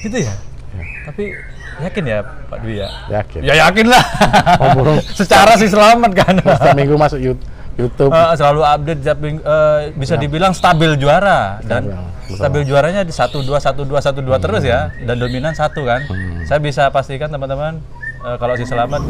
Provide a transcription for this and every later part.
Gitu ya? Tapi yakin ya Pak Dwi ya? Yakin. Ya yakin lah. Secara sih selamat kan. Setiap minggu masuk YouTube. Selalu update bisa dibilang stabil juara dan stabil juaranya di 1-2 terus ya, dan dominan 1 kan. Saya bisa pastikan teman-teman kalau si Selamat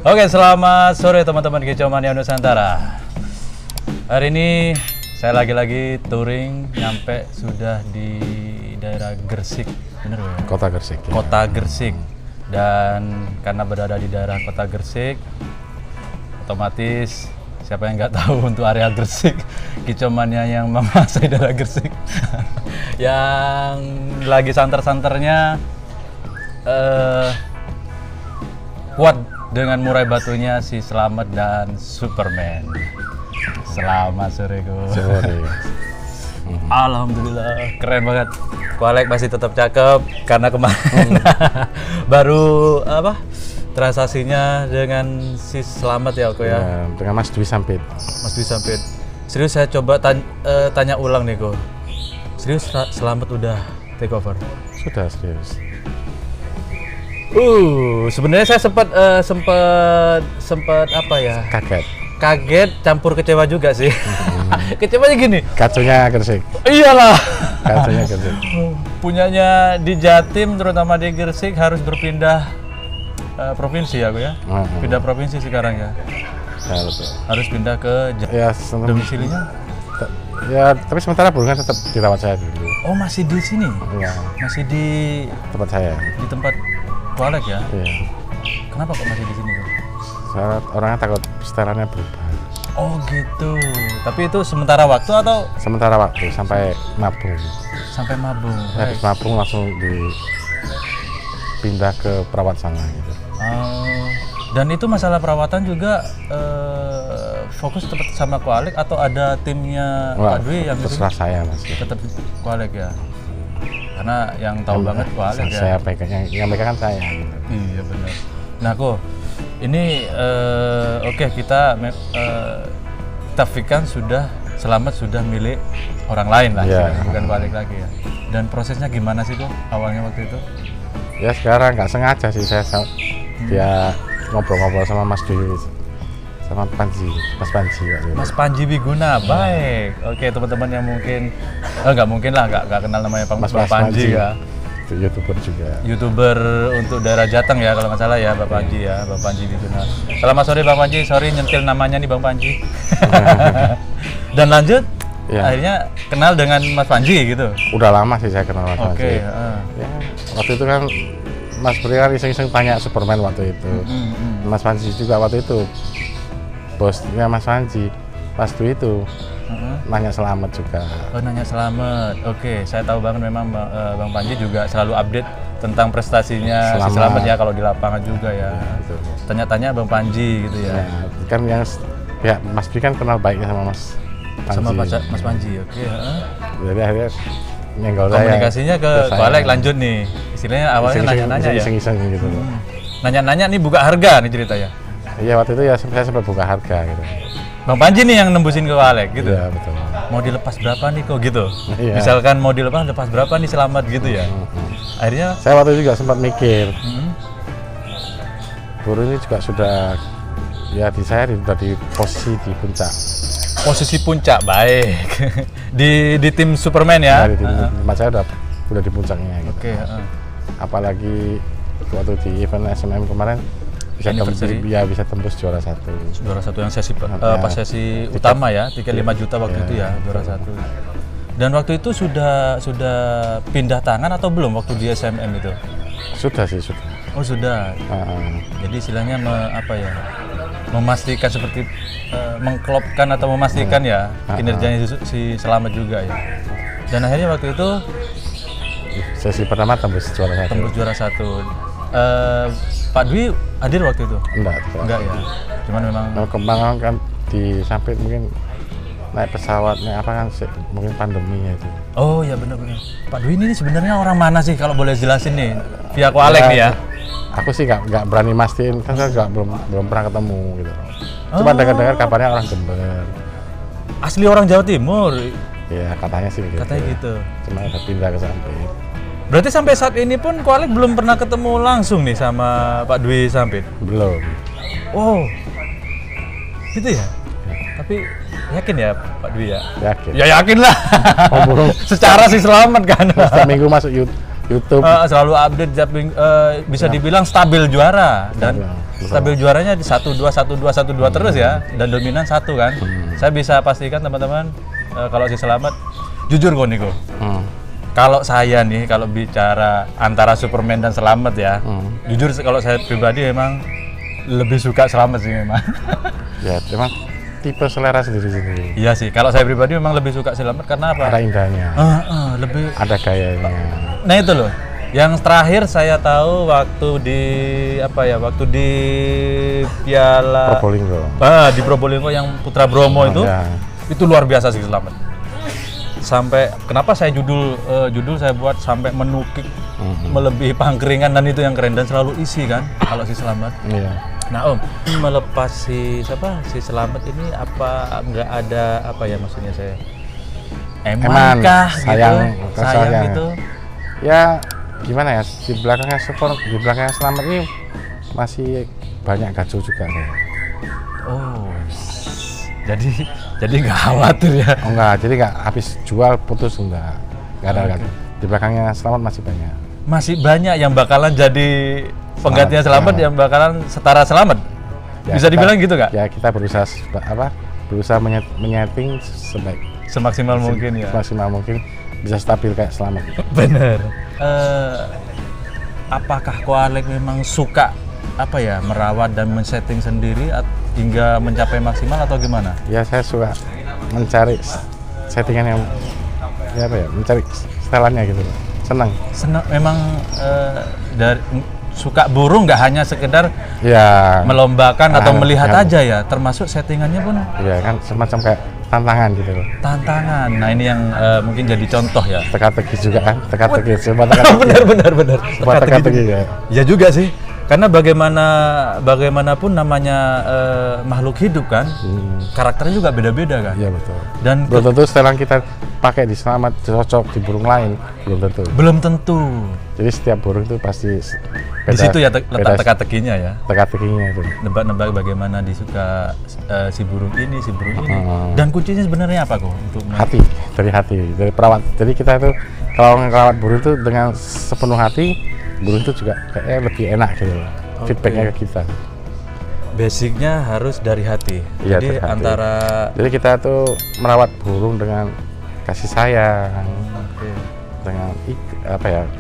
Oke, selamat sore teman-teman Kicau Mania Nusantara. Hari ini saya lagi-lagi touring, nyampe sudah di daerah Gresik, bener ya? Kota Gresik. Ya. Kota Gresik. Dan karena berada di daerah Kota Gresik, otomatis siapa yang nggak tahu untuk area Gresik, Kicau Mania yang menguasai daerah Gresik, yang lagi santer-santernya kuat dengan murai batunya si Selamat dan Superman. Selamat sore, Ko. Sore. Alhamdulillah, keren banget. Kualek masih tetap cakep karena kemarin baru transaksinya dengan si Selamat ya, Ko ya. Dengan Mas Dwi Sampit. Mas Dwi Sampit. Serius saya coba tanya ulang nih, Ko. Serius Selamat udah take over? Sudah serius. Sebenarnya saya sempat apa ya? Kaget, campur kecewa juga sih. Kecewanya gini. Kacunya Gresik. Iyalah. Kacunya Gresik. Punyanya di Jatim, terutama di Gresik harus berpindah provinsi ya, Ko ya. Pindah provinsi sekarang ya. Ya betul. Harus pindah ke domisilinya. Ya, tapi sementara burukan tetap dirawat saya dulu. Oh, masih di sini? Iya. Masih di tempat saya. Di tempat Kualek ya? Iya. Kenapa kok masih di sini, Ko? Saya orangnya takut setelannya berubah. Oh gitu. Tapi itu sementara waktu atau? Sementara waktu sampai mabung. Sampai mabung. Habis mabung langsung dipindah ke perawat sana gitu. Dan itu masalah perawatan juga fokus tetap sama Kualek atau ada timnya Pak Dwi yang terserah saya Mas. Tetap Kualek ya. Karena yang tahu banget Kualek ya. Saya pegang, yang pegang kan saya. Gitu. Iya benar. Nah, Ko, ini oke, kita tafikan Selamat sudah milik orang lain lah, bukan Kualek lagi ya. Dan prosesnya gimana sih, Ko, awalnya waktu itu? Ya sekarang nggak sengaja sih saya dia ngobrol-ngobrol sama Mas Dwi, sama Mas Panji. Mas Panji Wiguna, baik. Oke, teman-teman yang mungkin nggak mungkin lah nggak kenal namanya Mas Panji ya. YouTuber juga. YouTuber untuk daerah Jateng ya kalau nggak salah ya, Bapak Panji ya, Bapak Panji Wiguna. Selamat sore Bang Panji, sorry nyentil namanya nih Bang Panji. Dan lanjut, akhirnya kenal dengan Mas Panji gitu. Udah lama sih saya kenal Mas Panji. Ya, waktu itu kan Mas Pri kan iseng-iseng tanya Superman waktu itu. Mas Panji juga waktu itu. Bosnya Mas Panji, pas itu nanya Selamat juga. Oh, nanya Selamat. Oke, saya tahu banget memang Bang Panji juga selalu update tentang prestasinya Selamat ya kalau di lapangan juga ya. Tanya-tanya Bang Panji gitu ya. Kan yang Mas Dwi kan kenal baiknya sama Mas Panji. Sama Mas Panji, oke. Jadi akhirnya nyenggol komunikasinya ke Kualek lanjut nih. Istilahnya awalnya nanya-nanya ya. Iseng-iseng gitu. Nanya-nanya nih buka harga nih ceritanya. Iya, waktu itu ya saya sempat buka harga gitu. Bang Panji nih yang nembusin ke Kualek gitu. Iya, betul. Mau dilepas berapa nih kok gitu? Iya. Misalkan mau lepas berapa nih Selamat gitu ya. Akhirnya saya waktu itu juga sempat mikir. Buru ini juga sudah Ya di saya sudah di posisi di puncak. Posisi puncak, baik. di tim Superman ya? Di tim saya udah di puncaknya gitu. Oke. Apalagi waktu di event SMM kemarin bisa tembus juara 1. Juara 1 yang sesi pas sesi utama ya, 35 juta waktu itu ya, juara 1. Dan waktu itu sudah pindah tangan atau belum waktu di SMM itu? Sudah sih, sudah. Oh, sudah. Jadi istilahnya memastikan seperti mengklopkan atau memastikan ya kinerjanya si Selamat juga ya. Dan akhirnya waktu itu sesi pertama tembus juara 1. Tembus juara 1. Pak Dwi hadir waktu itu? Enggak ya. Cuman memang kembangan kan di sampai mungkin naik pesawatnya apa kan mungkin pandeminya itu. Oh ya benar-benar. Pak Dwi ini sebenarnya orang mana sih kalau boleh jelasin nih? Via Koalek nih ya. Aku sih nggak berani mastiin, kan saya juga belum pernah ketemu gitu. Cuma dengar-dengar kabarnya orang Jember. Asli orang Jawa Timur. Iya, katanya sih gitu. Katanya gitu. Cuma udah pindah ke Sampit. Berarti sampai saat ini pun Koalek belum pernah ketemu langsung nih sama Pak Dwi Sampit? Belum. Oh, gitu ya? Tapi yakin ya Pak Dwi ya? Yakin. Ya yakin lah. Secara sih Selamat kan. Setiap minggu masuk YouTube. Selalu update, bisa dibilang stabil juara. Dan stabil juaranya di 1-2, 1-2, 1-2 terus ya. Dan dominan 1 kan. Saya bisa pastikan teman-teman, kalau si Selamat, jujur kok Niko. Kalau saya nih, kalau bicara antara Superman dan Selamat ya, jujur kalau saya pribadi memang lebih suka Selamat sih memang. Ya, memang tipe selera sendiri-sendiri. Iya sih, kalau saya pribadi memang lebih suka Selamat karena apa? Ada indahnya. Lebih. Ada gayanya. Nah itu loh, yang terakhir saya tahu waktu di Piala Probolinggo. Di Probolinggo yang Putra Bromo itu luar biasa sih Selamat. Sampai kenapa saya judul saya buat sampai menukik melebihi pangkringan, dan itu yang keren dan selalu isi kan kalau si Selamat. Iya. Nah Om, melepas si Selamat ini apa nggak ada apa ya maksudnya saya emankah sayang gitu? Ya gimana ya, di belakangnya Selamat ini masih banyak gacu juga saya. Oh, jadi nggak khawatir ya? Oh enggak, jadi nggak habis jual putus nggak ada gacu. Di belakangnya Selamat masih banyak. Masih banyak yang bakalan jadi penggantinya Selamat, yang bakalan setara Selamat. Ya, bisa dibilang gitu nggak? Ya kita berusaha menyeting semaksimal mungkin ya. Semaksimal mungkin bisa stabil kayak Selamat. Bener. Apakah Koalek memang suka merawat dan men-setting sendiri hingga mencapai maksimal atau gimana? Ya saya suka mencari settingan yang mencari setelannya gitu. Senang memang dari suka burung nggak hanya sekedar melombakan atau melihat aja ya, termasuk settingannya pun kan semacam kayak tantangan gitu loh. Tantangan. Nah ini yang mungkin jadi contoh ya. Teka-teki juga kan, teka-teki. Benar. Teka-teki ya. Ya juga sih. Karena bagaimanapun namanya makhluk hidup kan, karakternya juga beda-beda kan. Iya betul. Dan belum tentu setelan kita pakai di Selamat cocok di burung lain, belum tentu. Jadi setiap burung itu pasti beda. Di situ ya letak teka-tekinya ya. Teka-tekinya itu. Nebak-nebak bagaimana disuka si burung ini. Dan kuncinya sebenarnya apa kok? Dari hati, dari perawat. Jadi kita itu kalau ngerawat burung itu dengan sepenuh hati, burung itu juga kayaknya lebih enak gitu loh. Feedbacknya ke kita. Basicnya harus dari hati. Iya, jadi jadi kita tuh merawat burung dengan kasih sayang, dengan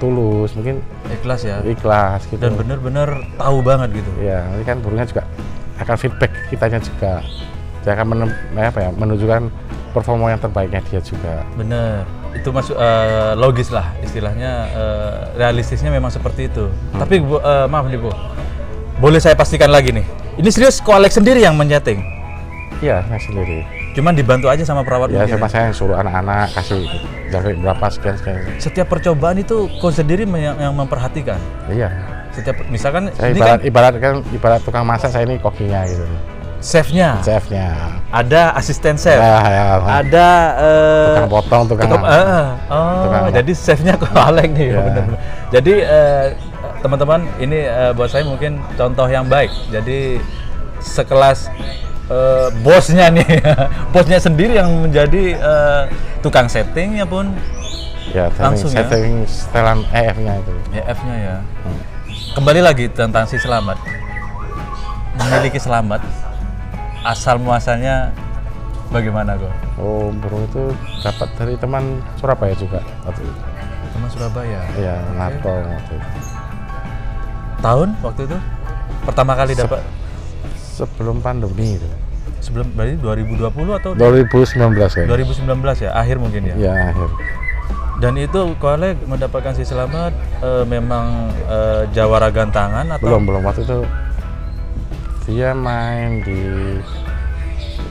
tulus, mungkin ikhlas ya. Ikhlas gitu. Dan benar-benar tahu banget gitu. Iya, ini kan burungnya juga akan feedback kitanya juga. Dia akan menunjukkan performa yang terbaiknya dia juga. Bener. Itu masuk logis lah istilahnya, realistisnya memang seperti itu. Tapi maaf nih Bu, boleh saya pastikan lagi nih, ini serius Koalek sendiri yang menyeting? Iya, saya sendiri. Cuman dibantu aja sama perawat? Ya sama saya yang suruh anak-anak kasih jangkrik berapa sekian. Setiap percobaan itu kau sendiri yang memperhatikan? Iya. Setiap misalkan saya ibarat tukang masak, saya ini kokinya gitu. Chefnya. Ada asisten chef. Ada tukang potong, tukang. Jadi chefnya Koalek nih. Bener-bener. Jadi teman-teman, ini buat saya mungkin contoh yang baik. Jadi sekelas bosnya nih, bosnya sendiri yang menjadi tukang settingnya pun Ya, langsung setting setelan EF-nya itu. EF-nya ya. Kembali lagi tentang si Selamat. Memiliki Selamat, asal muasalnya bagaimana kok? Oh, burung itu dapat dari teman Surabaya juga waktu itu. Teman Surabaya? Iya, Narto waktu itu. Tahun waktu itu? Pertama kali dapat? Sebelum pandemi itu. Sebelum, berarti 2020 atau? 2019 ya? 2019 ya, akhir mungkin ya? Ya, akhir. Dan itu Koalek mendapatkan si Selamat memang jawara gantangan atau? Belum waktu itu dia main di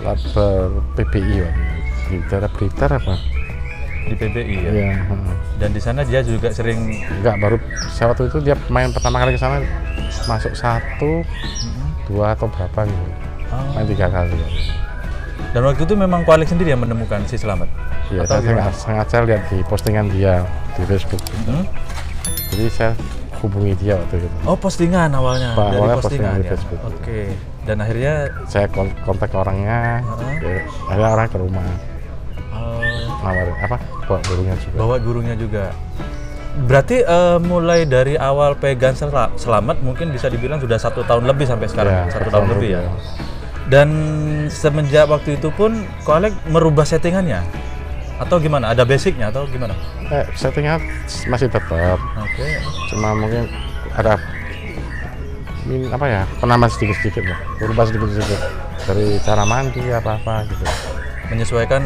Labber PBI waktu itu. Di daerah Blitar apa? Di PBI ya? Iya. Dan di sana dia juga sering? Enggak, baru waktu itu dia main pertama kali ke sana masuk 1, 2 atau berapa gitu. Main 3 kali. Dan waktu itu memang Koalek sendiri yang menemukan si Selamat? Iya, saya sengaja lihat di postingan dia di Facebook. Jadi saya hubungi dia waktu itu. Oh, postingan awalnya? Dari postingan di ya? Facebook. Oke. Dan akhirnya? Saya kontak orangnya, akhirnya orang ke rumah. Nawarin, bawa burungnya juga. Bawa burungnya juga. Berarti mulai dari awal pegang Selamat mungkin bisa dibilang sudah 1 tahun lebih sampai sekarang? Ya, 1 tahun lebih ya? Dan semenjak waktu itu pun Koalek merubah settingannya? Atau gimana? Ada basicnya atau gimana? Settingnya masih tetap. Oke. Cuma mungkin ada penambahan sedikit-sedikit lah. Berubah sedikit-sedikit dari cara mandi apa-apa gitu. Menyesuaikan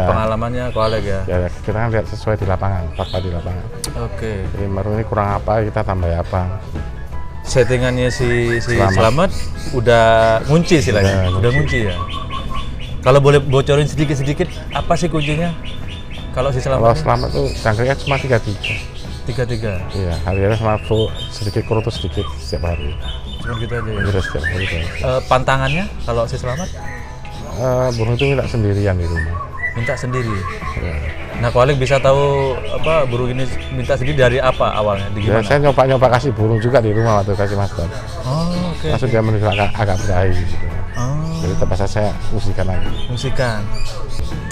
pengalamannya Koalek ya? Ya, kita kan lihat sesuai di lapangan, fakta di lapangan. Oke. Jadi baru ini kurang apa, kita tambah apa. Settingannya si Selamat udah ngunci sih lagi? Udah ngunci ya? Kalau boleh bocorin sedikit-sedikit, apa sih kuncinya? Kalau si Selamat? Kalau Selamat tuh jangkauannya cuma 33. 33? Iya, hari-hari sama sedikit kurutus sedikit setiap hari. Cuma gitu aja ya? Gitu setiap hari. Pantangannya kalau si Selamat? Burung itu minta sendirian di rumah. Minta sendiri? Ya. Nah, Koalek bisa tahu burung ini minta sendiri dari apa awalnya? Di gimana? Saya nyoba kasih burung juga di rumah waktu kasih master. Oh, oke. Langsung dia menunjuk agak berahi gitu. Jadi terpaksa saya musikan lagi. Musikan.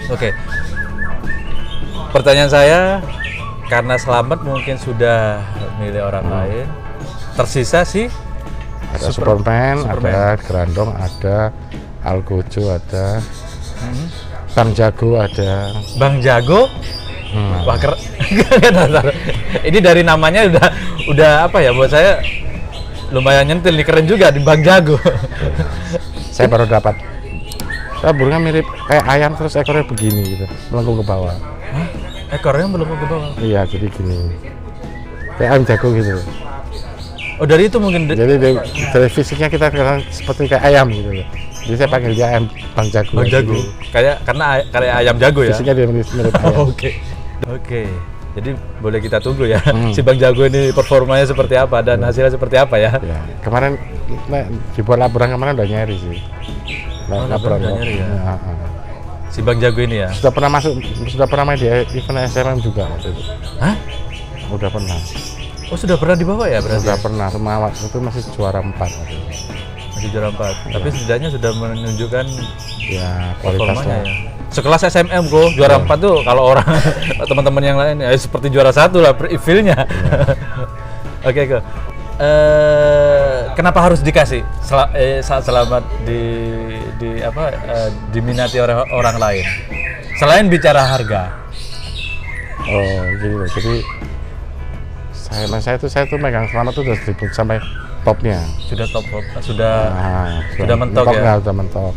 Oke. Pertanyaan saya, karena Selamat mungkin sudah milik orang lain, tersisa sih? Ada Superman, ada Grandong, ada Algojo, ada Bang Jago, ada Bang Jago. Wah, ini dari namanya udah apa ya, buat saya lumayan nyentil nih, keren juga di Bang Jago. Saya baru dapat. Burungnya mirip kayak ayam, terus ekornya begini gitu, melengkung ke bawah. Hah? Ekornya melengkung ke bawah? Iya, jadi gini. Kayak ayam jago gitu. Oh, dari itu mungkin. Jadi dari fisiknya kita kelihatan seperti kayak ayam gitu. Jadi saya panggil dia ayam Bang Jago. Bang Jago. Karena ayam jago ya. Fisiknya dia mirip ayam. Oke. Jadi boleh kita tunggu ya. Si Bang Jago ini performanya seperti apa dan hasilnya seperti apa ya. Ya. Kemarin dibuat laporan kemarin udah nyeri sih. Laporan udah nyeri ya. Si Bang Jago ini ya. Sudah pernah main di event SMM juga waktu itu. Hah? Udah pernah. Oh, sudah pernah dibawa ya berarti? Sudah pernah, sama waktu itu masih juara 4 waktu itu. Masih juara 4, ya. Tapi setidaknya sudah menunjukkan ya kualitasnya ya. Sekelas SMM kok, juara 4 tuh kalau orang teman-teman yang lain ya seperti juara 1 lah feel-nya. Oke. Kenapa harus dikasih saat Selamat diminati orang lain? Selain bicara harga. Oh, gitu loh. Jadi saya tuh megang Selamat tuh udah sampai topnya. Sudah sudah mentok ya. Sudah mentok.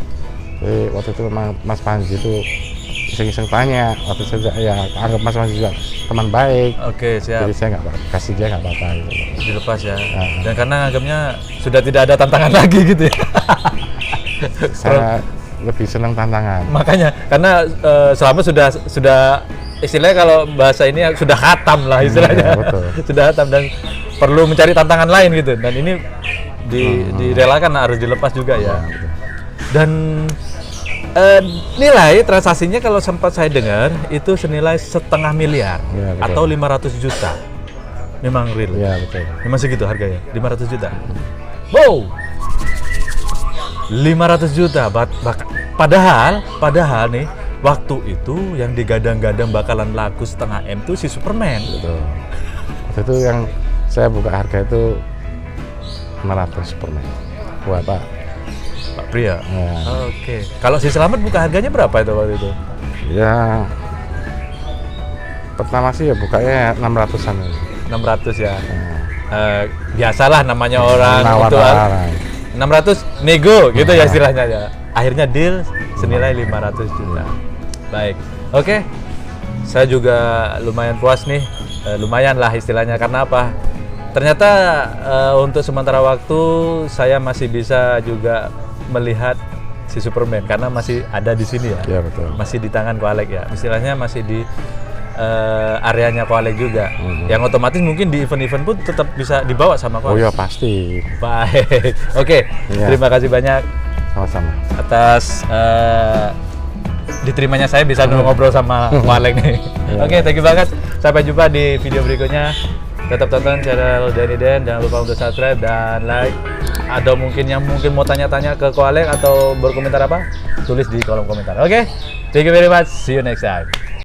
Jadi waktu itu memang Mas Panji itu iseng-iseng tanya. Waktu itu ya anggap Mas Panji juga teman baik. Oke, siap. Jadi saya nggak kasih dia nggak apa-apa gitu. Dilepas ya. Dan karena anggapnya sudah tidak ada tantangan lagi gitu ya. Saya lebih senang tantangan. Makanya karena Selamat sudah istilahnya kalau bahasa ini sudah khatam lah istilahnya. Betul. Sudah khatam dan perlu mencari tantangan lain gitu. Dan ini direlakan harus dilepas juga ya. Dan nilai transaksinya kalau sempat saya dengar itu senilai 500 miliar atau 500 juta. Memang real. Iya, betul. Memang segitu harganya, 500 juta. Wow. 500 juta. Padahal nih waktu itu yang digadang-gadang bakalan laku setengah M itu si Superman. Betul. Waktu itu yang saya buka harga itu 600 Superman. Buat Pak Pria. Ya. Oke. Kalau si Selamat buka harganya berapa itu waktu itu? Ya pertama sih ya bukanya 600-an. 600 ya. Nah, Biasalah namanya orang untuk nawar-nawaran. 600 nego gitu ya istilahnya ya. Akhirnya deal senilai 500 juta. Baik. Oke. Saya juga lumayan puas nih. Lumayan lah istilahnya, karena apa? Ternyata untuk sementara waktu saya masih bisa juga melihat si Superman karena masih ada di sini ya. Iya betul. Masih di tangan Koalek ya. Istilahnya masih di areanya Koalek juga. Yang otomatis mungkin di event-event pun tetap bisa dibawa sama Koalek. Oh ya pasti. Baik. Oke. Iya. Terima kasih banyak Sama-sama. atas diterimanya saya bisa ngobrol sama Koalek nih. Oke, thank you banget. Sampai jumpa di video berikutnya. Tetap tonton channel Danny Dan, jangan lupa untuk subscribe dan like. Ada mungkin yang mau tanya-tanya ke Koalek atau berkomentar apa, tulis di kolom komentar. Oke, thank you very much. See you next time.